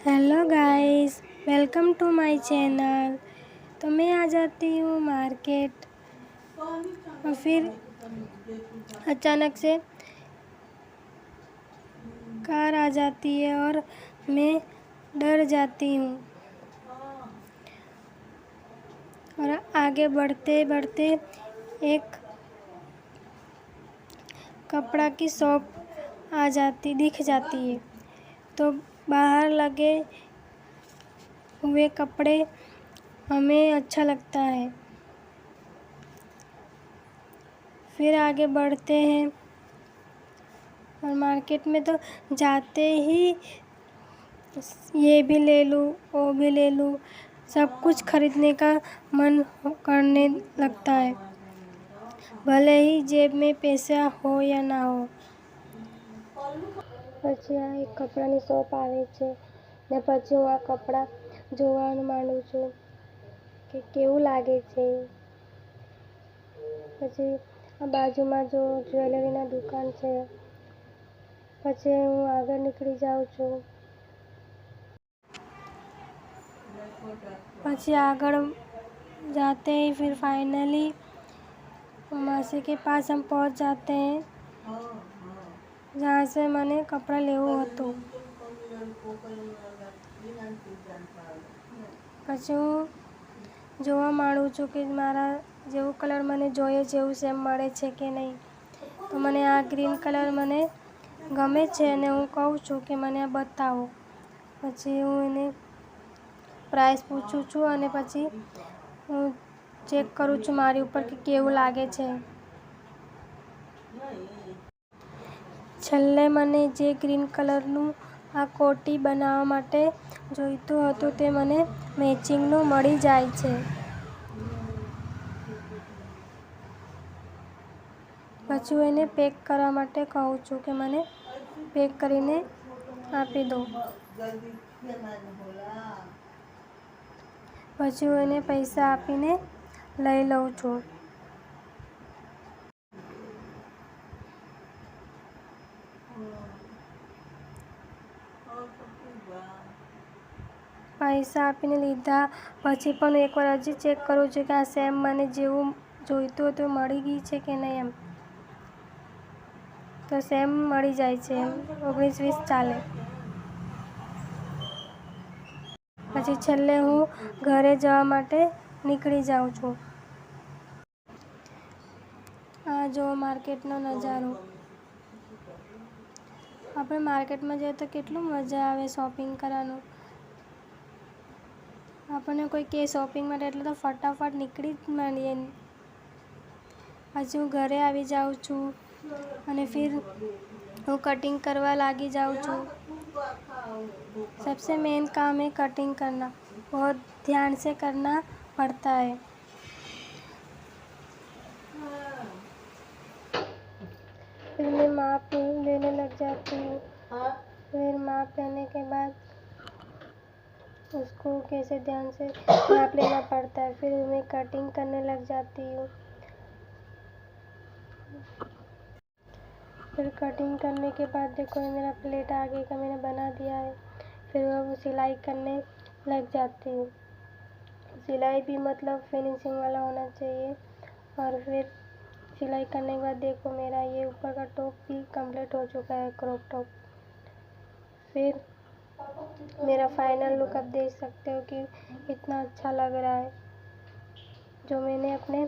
Hello guys, welcome to my channel. तो मैं आ जाती हूँ मार्केट और फिर अचानक से कार आ जाती है और मैं डर जाती हूँ। और आगे बढ़ते बढ़ते एक कपड़ा की शॉप दिख जाती है। तो बाहर लगे हुए कपड़े हमें अच्छा लगता है। फिर आगे बढ़ते हैं और मार्केट में तो जाते ही ये भी ले लूँ, वो भी ले लूँ, सब कुछ खरीदने का मन करने लगता है, भले ही जेब में पैसा हो या ना हो। પછી આ એક કપડાની શોપ આવે છે ને પછી હું આ કપડાં જોવાનું માંડું છું કે કેવું લાગે છે। પછી આ બાજુમાં જો જ્વેલરીના દુકાન છે, પછી હું આગળ નીકળી જાઉં છું। પછી આગળ जाते ही फिर फाइनली मासी के पास हम पहुंच जाते हैं, जहाँ से मैंने कपड़ा लेવું હતું। પછી હું જોવા માંડું છું કે મારા જેવું કલર મને જોઈએ જેવું સેમ મળે છે કે નહીં। તો મને આ ગ્રીન કલર મને ગમે છે અને હું કહું છું કે મને આ બતાવો। પછી હું એને પ્રાઇસ પૂછું છું અને પછી હું ચેક કરું છું મારી ઉપર કે કેવું લાગે છે। છેલ્લે મને જે ગ્રીન કલરનું આ કોટી બનાવવા માટે જોઈતું હતું તે મને મેચિંગનું મળી જાય છે। પછી હું એને પેક કરવા માટે કહું છું કે મને પેક કરીને આપી દો। પછી હું એને પૈસા આપીને લઈ લઉં છું। પૈસા આપીને લીધા પછી પણ એકવાર હજી ચેક કરું છું કે આ સેમ મને જેવું જોઈતું હતું મળી ગઈ છે કે નહીં એમ। તો સેમ મળી જાય છે, 19-20 ચાલે। પછી છેલ્લે હું ઘરે જવા માટે નીકળી જાઉં છું। આ જો માર્કેટનો નજારો। આપણે માર્કેટમાં જઈએ તો કેટલું મજા આવે શોપિંગ કરવાનું। આપણને કોઈ કહે શોપિંગ માટે એટલે તો ફટાફટ નીકળી જ માંડીએ। પછી હું ઘરે આવી જાઉં છું અને फिर હું कटिंग કરવા લાગી जाऊँ છું। सबसे मेन काम है कटिंग करना, बहुत ध्यान से करना पड़ता है। फिर मैं माप लेने लग जाती हूँ। फिर माप लेने के बाद उसको कैसे ध्यान से नाप लेना पड़ता है। फिर मैं कटिंग करने लग जाती हूँ। फिर कटिंग करने के बाद देखो मेरा प्लेट आगे का मैंने बना दिया है। फिर वो सिलाई करने लग जाती हूँ। सिलाई भी मतलब फिनिशिंग वाला होना चाहिए। और फिर सिलाई करने के बाद देखो मेरा ये ऊपर का टॉप भी कंप्लीट हो चुका है, क्रॉप टॉप। फिर मेरा फाइनल लुक आप देख सकते हो कि इतना अच्छा लग रहा है, जो मैंने अपने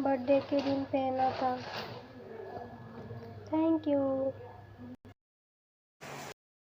बर्थडे के दिन पहना था। Thank you.